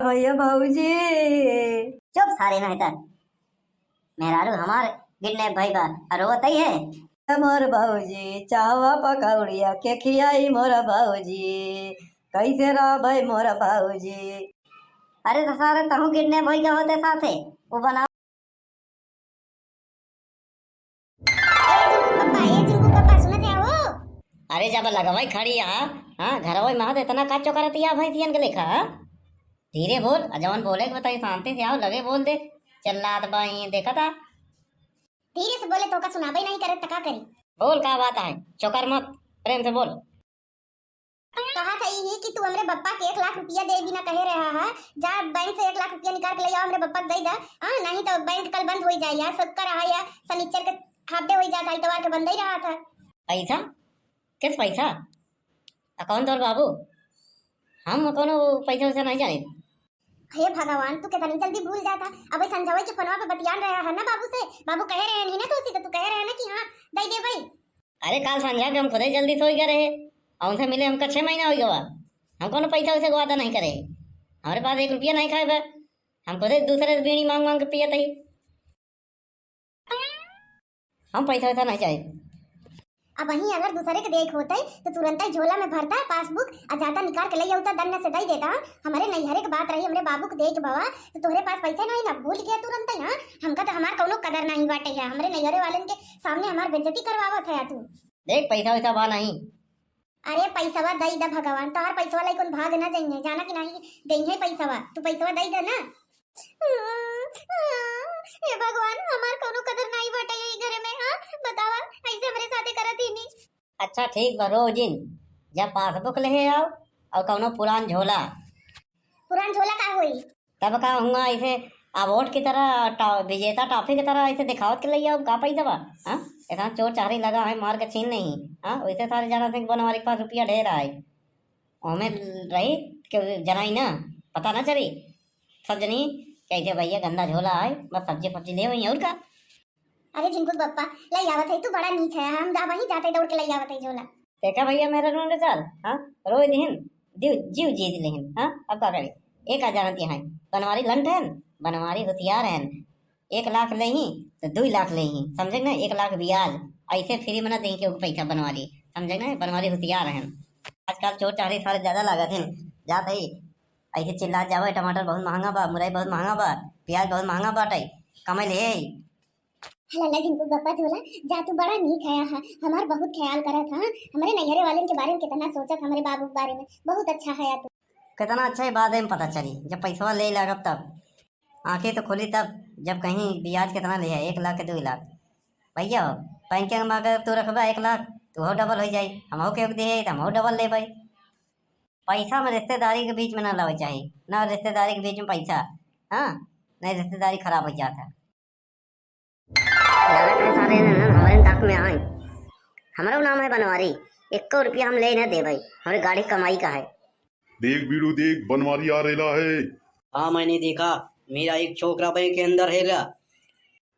भैया भाऊजी। चुप सारे ना इधर मेहरारू हमार गिरने भाई बा रोवत ही है। मोर भाऊजी चावा पकौड़िया के खियाई मोरा भाऊजी, कैसे रहा भाई मोरा भाऊजी। अरे तो सारे तहु गिरने भाई के होते साथे वो बना। जिनको पापा सुनत है वो। अरे जब लगा भाई खड़ी यहाँ हाँ घर वही महा इतना काचो करती है भाई तियन के लेखा। धीरे बोल जवन बोले के बताइए शांति से आओ लगे बोल दे चल्लात बाई देखा था। धीरे से बोले तो का सुनाबे नहीं करे तका करी। बोल का बात है चौकर मत प्रेम से बोल। कहा था ये कि तू हमरे बप्पा के 1 लाख रुपया दे बिना कहे रहा है। जा बैंक से 1 लाख रुपया निकाल के ले आओ हमरे बप्पा को दे दे। हां नहीं तो बैंक कल बंद हो जाए यार सब का रहा या शनिचर के हाफ डे हो जाता इतवार के बंद ही रहा था। पैसा किस पैसा अकाउंट और बाबू हम कौन पैसा वैसा नहीं जाने। हे भगवान तू कितनी जल्दी भूल जाता। अब संजय के फोनवा पे बतियान रहा है ना बाबू से। बाबू कह रहे हैं ना तो उसी तो तू कह रहे हैं ना कि हां दे दे भाई। अरे काल संध्या के हम खुद ही जल्दी सो गए रहे और उनसे मिले हमका 6 महीना हो गया। हम कौन पैसा वैसे वादा नहीं करे हमारे पास 1 रुपया नहीं खाए बे हम खुद ही दूसरे से बीड़ी मांग मांग के पिए थे। हम पैसा वैसा नहीं चाहिए। अब वहीं अगर दूसरे के देख होते तो तुरंत ही झोला में भरता पासबुक और जाता निकाल के ले आता दंड से दे देता। हमारे नैहरे की बात रही हमरे बाबू को देख बाबा तो तोहरे पास पैसे नहीं ना भूल गया तुरंत ही। हां हमका तो हमार कोनो कदर नहीं बाटे है। हमरे नैहरे वालन के सामने हमार बेइज्जती करवावत है तू। देख पैसा वैसा बा नहीं। अरे पैसावा दई दे भगवान तोहर पैसावा लाई कोन भाग ना जाइए जाना कि नहीं देंगे पैसावा तू पैसावा दई दे ना। हे भगवान हमार कोनो कदर नहीं बाटे ये घर में। हां बतावा ऐसे हमरे साथे करत ही नहीं। अच्छा ठीक बा रोजिन जब पासबुक ले आओ और कौनो पुरान झोला का होई तब का होगा ऐसे अवार्ड की तरह विजेता टॉफी की तरह ऐसे दिखावत के लिए आओ का पैसा बा। हाँ ऐसा चोर चारी लगा है मार के छीन नहीं। हाँ वैसे सारे जना से बनवारी के पास रुपया ढेर है हमें रही जनाई ना पता ना चली सब जनी कैसे भैया गंदा झोला है बस सब्जी फब्जी ले वही और का। अरे जिनको बप्पा ले आवत है तू बड़ा नीक है। हम जा वहीं जाते दौड़ के ले आवत है झोला। देखा भैया मेरा रोने चल। हाँ रोज दिन जीव जीत लेहिन। हाँ अब का करे एक आ जानती है बनवारी लंट है बनवारी होशियार है 1 लाख ले ही तो 2 लाख ले ही समझे ना 1 लाख ब्याज ऐसे फ्री में ना दें के पैसा बनवारी समझे ना बनवारी होशियार है। आजकल चोर चारी सारे ज्यादा लागत है जाते ही ऐसे चिल्ला जावे टमाटर बहुत महंगा बा मुरई बहुत महंगा बा प्याज बहुत महंगा बाटे कमाई ले लल्ला जिनको बप्पा झोला जा तू बड़ा नीक है। हमार बहुत ख्याल करत। हां हमारे नैहरे वाले के बारे में कितना सोचत हमारे बाबू के बारे में बहुत अच्छा है तू। कितना अच्छा है बाद में पता चली जब पैसा ले लगब तब आंखें तो खोली तब जब कहीं ब्याज कितना ले है 1 लाख के 2 लाख भैया बैंक में अगर तू रखबा 1 लाख तो हो डबल हो जाए हम हो के दे तो हम हो डबल ले भाई। पैसा में रिश्तेदारी के बीच में ना लावे चाहिए ना रिश्तेदारी के बीच में पैसा। हाँ नहीं रिश्तेदारी खराब हो जाता है। सारे हमारे तक में आए हमारा नाम है बनवारी 1 रुपया हम ले ना दे भाई हमारे गाड़ी कमाई का है। देख बीड़ू देख बनवारी आ रेला है। हाँ मैंने देखा मेरा एक छोकरा बैंक के अंदर है ला।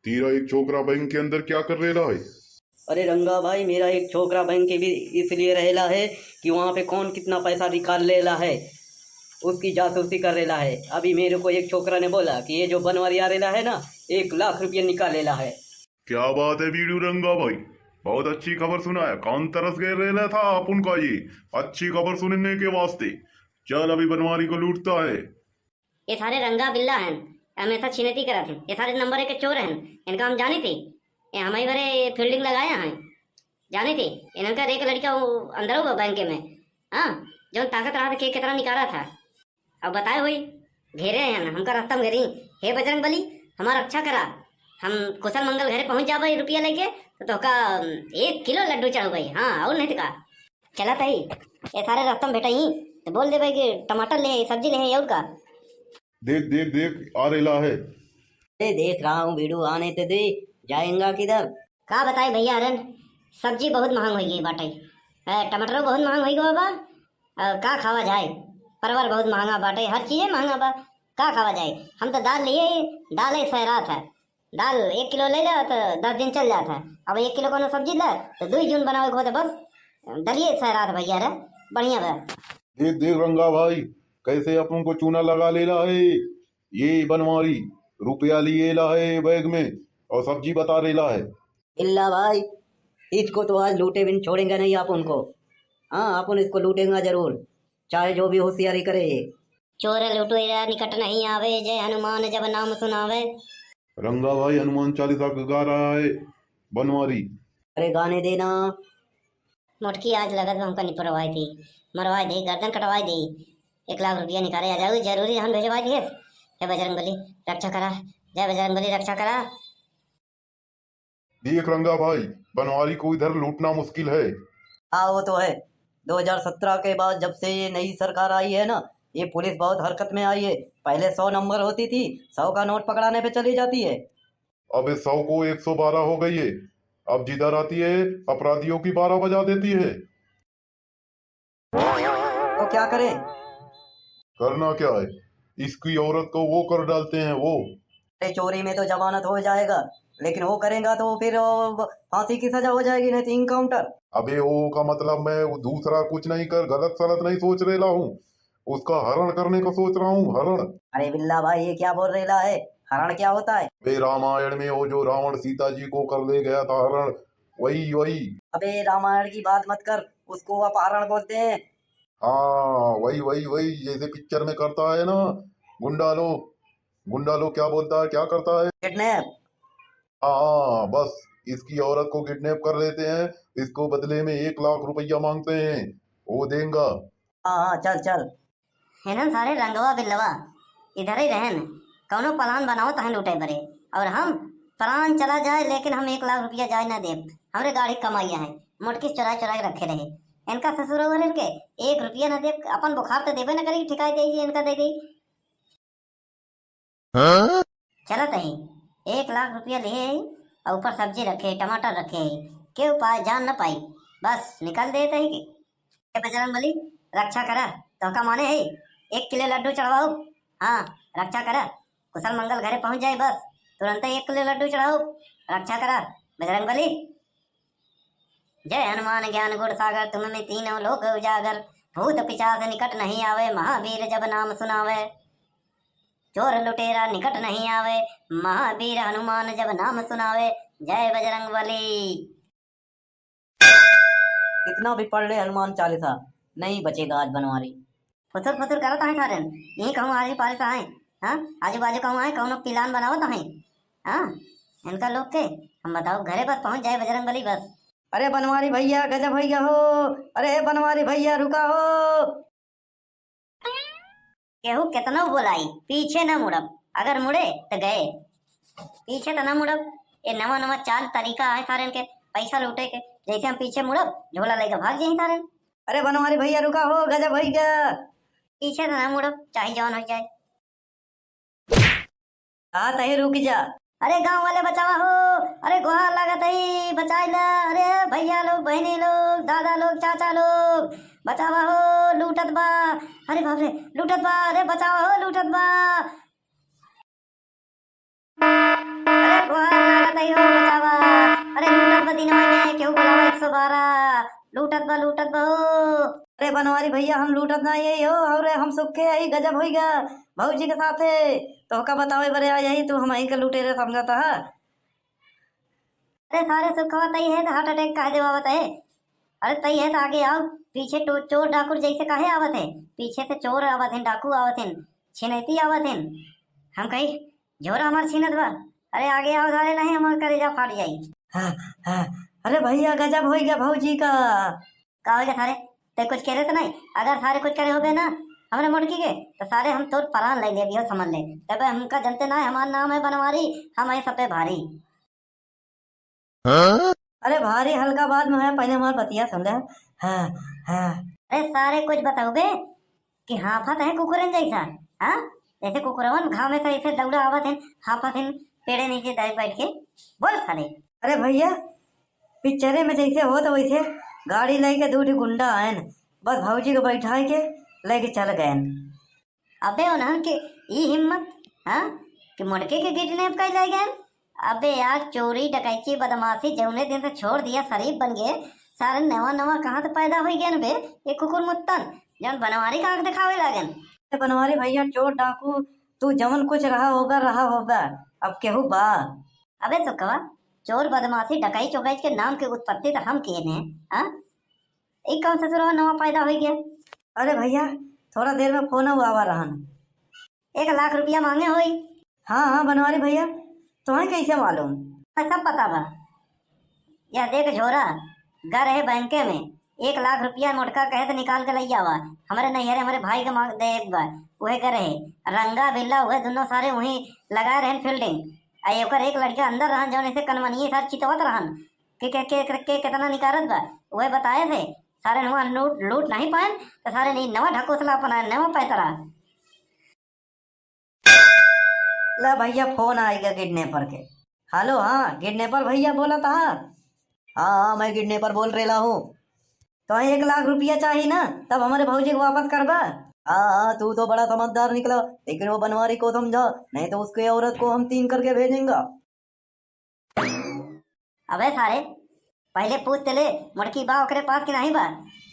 तेरा एक छोकरा बैंक के अंदर क्या कर रेला है। अरे रंगा भाई मेरा एक छोकरा बैंक के भी इसलिए रहेला है कि वहाँ पे कौन कितना पैसा निकाल लेला है उसकी जासूसी कर रेला है। अभी मेरे को एक छोकरा ने बोला कि ये जो बनवारी आ रेला है ना 1 लाख रुपया निकाल लेला है। क्या बात है बीड़ू रंगा भाई बहुत अच्छी खबर सुना है। कौन तरस गए रेला था अपन का ये अच्छी खबर सुनने के वास्ते। चल अभी बनवारी को लूटता है। ये सारे रंगा बिल्ला हैं हमेशा छिनती करा थे ये सारे नंबर 1 के चोर हैं इनका हम जानी थे ये हमारी बड़े फील्डिंग लगाया हैं जानी थी इनका एक लड़का अंदर होगा बैंक में। हाँ जो ताकत रहा था के कितना निकाला था अब बताए हुई घेरे हैं हमका रास्ता में घेरी। हे बजरंग बली हमारा रक्षा करा हम कुशल मंगल घरे पहुंच जा भाई रुपया लेके तो का 1 किलो लड्डू चढ़ो भाई। हाँ और नहीं तो का चला था ही ये सारे रास्ता में बेटा ही तो बोल दे भाई कि टमाटर ले सब्जी ले और का। देख देख देख आ रेला है। देख रहा हूँ बीड़ू आने तो दे जाएगा किधर। का बताए भैया अरन सब्जी बहुत महंग हो गई बाटे टमाटर बहुत महंग हो गई बाबा का खावा जाए परवल बहुत महंगा बाटे हर चीज़ महंगा बा का खावा जाए। हम तो दाल लिए दाल ही सह रहा था दाल 1 किलो ले ला तो 10 दिन चल जाता है। अब 1 किलो को सब्जी ला तो 2 जून बनावे को तो बस दलिए सह रहा था भैया रे बढ़िया बा। देख देख रंगा भाई कैसे अपन को चूना लगा लेला है। ये बनवारी रुपया लिए ला है बैग में और सब्जी बता रेला है। बिल्ला भाई, इसको तो आज लूटे बिन छोड़ेंगे नहीं आप उनको। हाँ, अपन इसको लूटेंगे जरूर, चाहे जो भी होशियारी करे ये। चोर लुटेरा निकट नहीं आवे, जय हनुमान जब नाम सुनावे। रंगा भाई हनुमान चालीसा गा रहा है बनवारी। अरे गाने देना। मोटकी आज लगत में हमका निपरवाई थी, मरवाई दी, गर्दन कटवाई दी, 1 लाख रुपया निकाले आ जाओ, जरूरी हम भेजवाई दिए। जय बजरंगबली रक्षा करा, जय बजरंगबली रक्षा करा। देख रंगा भाई, बनवारी को इधर लूटना मुश्किल है। हाँ वो तो है, 2017 के बाद जब से ये नई सरकार आई है ना, ये पुलिस बहुत हरकत में आई है। पहले 100 नंबर होती थी, 100 का नोट पकड़ाने पे चली जाती है। अब इस 100 को 112 हो गई है। अब जिधर आती है अपराधियों की 12 बजा देती है। तो क्या करें? करना क्या है, इसकी औरत को वो कर डालते हैं वो। अरे चोरी में तो जमानत हो जाएगा, लेकिन वो करेगा तो फिर फांसी की सजा हो जाएगी, नहीं तो इनकाउंटर। अबे वो का मतलब मैं दूसरा कुछ नहीं कर गलत सलत नहीं सोच रेला हूँ, उसका हरण करने का सोच रहा हूँ, हरण। अरे बिल्ला भाई, ये क्या बोल रहा है? हरण क्या होता है? वे रामायण में वो जो रावण सीता जी को कर ले गया था हरण, वही वही। अबे रामायण की बात मत कर, उसको अपहरण बोलते हैं। हाँ वही वही वही, जैसे पिक्चर में करता है ना गुंडा लोग क्या बोलता है, क्या करता है, किडनैप। हाँ बस इसकी औरत को किडनैप कर लेते हैं, इसको बदले में 1 लाख रुपया मांगते हैं, वो देगा। हाँ हाँ, चल चल। है ना सारे रंगवा बिल्लवा इधर ही रहन, कौनो प्लान बनाओ तहन लूटे बरे। और हम प्राण चला जाए लेकिन हम 1 लाख रुपया जाए ना दे। हमरे गाड़ी कमाइया है, मोटकी चुरा चुरा के रखे रहे। इनका ससुर होने के 1 रुपया न दे, अपन बुखार तो देवे न करेगी, ठिकाई दे इनका दे दी। चलो तही 1 लाख रुपया लिए और ऊपर सब्जी रखे, टमाटर रखे, क्यों पाए जान न पाई, बस निकल देते ही कि बजरंगबली रक्षा करा। तो का माने है 1 किलो लड्डू चढ़वाओ। हाँ रक्षा करा, कुशल मंगल घरे पहुंच जाए, बस तुरंत 1 किलो लड्डू चढ़ाओ, रक्षा करा बजरंगबली। जय हनुमान ज्ञान गुण सागर, तुम में तीनों लोक उजागर। भूत पिशाच निकट नहीं आवे, महावीर जब नाम सुनावे। चोर लुटेरा निकट नहीं आवे, महावीर हनुमान जब नाम सुनावे। जय बजरंगबली। कितना भी पढ़ ले हनुमान चालीसा, नहीं बचेगा आज बनवारी। फुसुर फुसुर करता है सारे, यही कहूँ आजू पारिस आए। हाँ आजू बाजू कहूँ आए, कौन प्लान बनावत है। हाँ इनका लोग के हम बताओ घरे बस पहुंच जाए बजरंगबली बस। अरे बनवारी भैया गजब भैया हो, अरे बनवारी भैया रुका हो। केहू कितना बोलाई, पीछे न मुड़ब, अगर मुड़े तो गए, पीछे तो न मुड़ब। ये नवा नवा चाल तरीका है सारे के पैसा लूटे के, जैसे हम पीछे मुड़ब झोला लेकर भाग जाए सारे। अरे बनवारी भैया रुका हो, गजब भैया। पीछे तो न मुड़ब, चाहे जवान हो जाए। हाँ तही रुक जा। अरे गांव वाले बचावा हो, अरे गुहार लागत है, बचाई ला। अरे भैया लोग, बहनी लोग, दादा लोग, चाचा लोग, बचावा हो, लूटत बा। अरे बाप रे लूटत बा, अरे बचावा हो, लूटत बा। अरे गुहार लागत है हो, बचावा। अरे लूटत बा दिनवा में, क्यों बुलावा 112, लूटत बा हो। अरे बनवारी भैया हम लूटत ना यही हो, और हम सुखे आई गजब हो गया भाऊजी के साथ है। तो का बताओ बरे यही तू हम का लुटेरे समझता है। अरे सारे सुख तई है तो हार्ट अटैक कह देवावत है। अरे तई है तो आगे आओ, पीछे चोर डाकू जैसे काहे आवत है, पीछे से चोर आवत है, डाकू आवत है, छिनैती आवत है। हम कही झोरा हमार छीनत बा, अरे आगे आओ सारे, नहीं हमार कलेजा फाट जाई। हाँ हाँ, अरे भैया गजब हो गया भाऊजी का। हो गया सारे, ते कुछ कह रहे तो नहीं, अगर सारे कुछ करे हो गए ना हमने मुड़की के तो सारे हम तोर परान ले ले भी समझ ले। तब हमका जनते ना, हमारा नाम है बनवारी, हम है सब पे भारी। अरे भारी हल्का बाद में है, पहले हमारे बतिया समझा। हाँ हाँ। अरे सारे कुछ बताओ बे कि हाफत है कुकुरन जैसा। हाँ जैसे कुकुरवन घाव में से ऐसे दौड़ा आवत है, हाफत है पेड़े नीचे बैठ के, बोल साले। अरे भैया पिक्चरे में जैसे हो तो वैसे गाड़ी लेके 2 गुंडा आयन, बस भाऊजी को बैठा के लेके चल गए। अबे उन्हन के ई हिम्मत, हाँ कि मुड़के के किडनैप कर ले गए। अबे यार चोरी डकैती बदमाशी जौने दिन से छोड़ दिया, शरीफ बन गए सारे। नवा नवा कहाँ से पैदा हो गए बे ये कुकुर मुत्तन, जौन बनवारी का आंख दिखावे लागन। बनवारी भैया चोर डाकू तू जमन कुछ रहा होगा अब केहू बा। अबे सुखवा, चोर बदमाशी डकई चौकई के नाम के उत्पत्ति तो हम किए ने। हाँ, एक कौन सा सुरवा नवा पैदा हो गया? अरे भैया थोड़ा देर में फोन आवा रहन। 1 लाख रुपया मांगे होई। हाँ बनवारी भैया, तुम्हें कैसे मालूम? सब पता बा। यह देख झोरा घर है बैंके में, 1 लाख रुपया मोटका कहे तो निकाल के लई आवा। हमारे नैहरे हमारे भाई के मांग दे बा, वही करे रंगा बिल्ला वह दोनों सारे वहीं लगाए रहन फील्डिंग। आई ओकर एक लड़का अंदर रहन जौन ऐसे कनमनिए साथ चितवत रहन के कितना निकारत बा, वह बताए थे। सारे नवा लूट नहीं पाए तो सारे नहीं नवा ढकोसला अपना नवा पैतरा। ला भैया फोन आएगा किडनैपर के। हेलो हाँ किडनैपर भैया बोला था। हाँ मैं किडनैपर बोल रहा हूँ। तो 1 लाख रुपया चाहिए ना, तब हमारे भौजी को वापस करबा। हाँ तू तो बड़ा समझदार निकला, लेकिन वो बनवारी को समझा, नहीं तो उसके औरत को हम 3 करके भेजेंगे। अबे सारे पहले पूछ ले मुड़की बा ओकरे पास कि नहीं बा,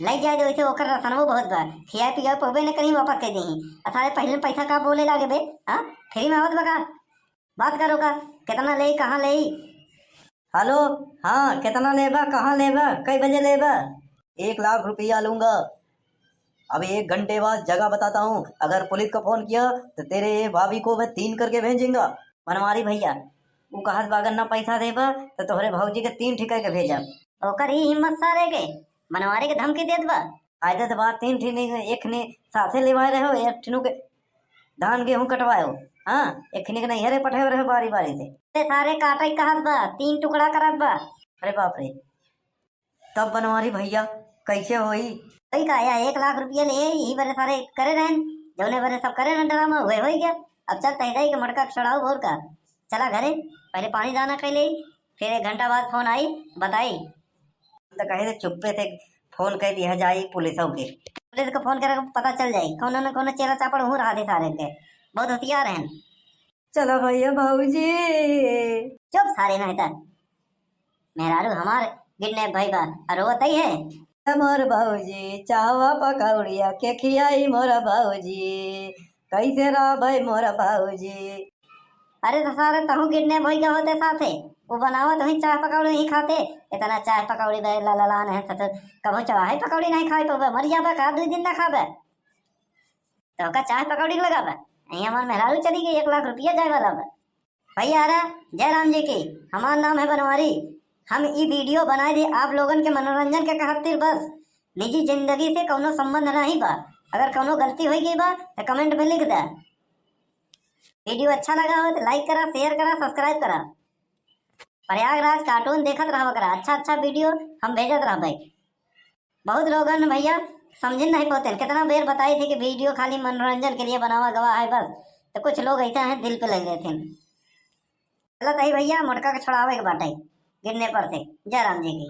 लई जाए वैसे ओकर रसनवो बहुत बा, खिया पिया पवे ने कहीं वापस कर देही। सारे पहले पैसा का बोले लागे बे? हाँ फ्री में आवत बका, बात करो का कितना ले कहाँ ले? हेलो हाँ कितना लेबा, कहाँ लेबा, कई बजे लेबा? 1 लाख रुपया लूंगा। अब 1 घंटे बाद जगह बताता हूँ, अगर पुलिस को फोन किया तो तेरे भाभी को मैं 3 करके भेजेंगा। बनवारी भैया वो कहत बागर ना पैसा देबा तो तोहरे भौजी के 3 ठिका के भेजा। ओकर ही हिम्मत सारे के बनवारी के धमकी देत बा। आयदा तो बात 3 ठिने एक ने साथे लेवाए रहो, एक ठिनु के धान गेहूं कटवायो। हाँ एक ठिने के नहीं हरे पठे रहे बारी बारी से। सारे काटे कहत बा, 3 टुकड़ा करत बा। अरे बाप रे, तब बनवारी भैया कैसे होई? वही कहा 1 लाख रुपया ले यही बड़े सारे करे रहन, जौने बड़े सब करे रहन ड्रामा हुए हो गया। अब चल तैदाई के मटका छड़ाओ भोर का, चला घरे पहले पानी दाना कैले, फिर 1 घंटा बाद फोन आई बताई तो कहे थे चुप्पे थे, फोन कर दिया जाए पुलिसों के। पुलिस को फोन करके पता चल जाये कौन न कौन चेहरा चापड़ हो रहा थे सारे के, बहुत होशियार हैं। चलो भैया भौजी। चुप सारे नहीं था मेहरारू हमार गिरने भाई बा और वो तई है मोर भौजी चावा पकौड़िया के खियाई मोरा भौजी, कैसे रहा भाई मोरा भौजी। अरे तो सारे तहु गिरने भाई का होते साथे वो बनावा तो ही चाय पकौड़ी ही खाते। इतना चाय पकौड़ी बे ला नहीं तो कभो चाय पकौड़ी नहीं खाए तो मर जाबे का 2 दिन ना खाबे तो का चाय पकौड़ी लगाबे। यही हमार मेहरारू चली गई 1 लाख रुपया जाए वाला बा। भैया अरे जय राम जी की, हमार नाम है बनवारी। हम ये वीडियो बनाए दे आप लोगन के मनोरंजन के खातिर बस, निजी जिंदगी से कोनो संबंध नहीं बा। अगर कोनो गलती हो गई बा तो कमेंट में लिख दे। वीडियो अच्छा लगा हो तो लाइक करा, शेयर करा, सब्सक्राइब करा। प्रयागराज कार्टून देखत रहा करा, अच्छा वीडियो हम भेजत रहा भाई। बहुत लोगन भैया समझ नहीं पाते, कितना बेर बताई थी कि वीडियो खाली मनोरंजन के लिए बनावा गवा है बस, तो कुछ लोग ऐसे हैं दिल पे लग गए थे। गलत है भैया, मोटका के छुड़ावे के बाटे गिरने पर से। जय राम जी की।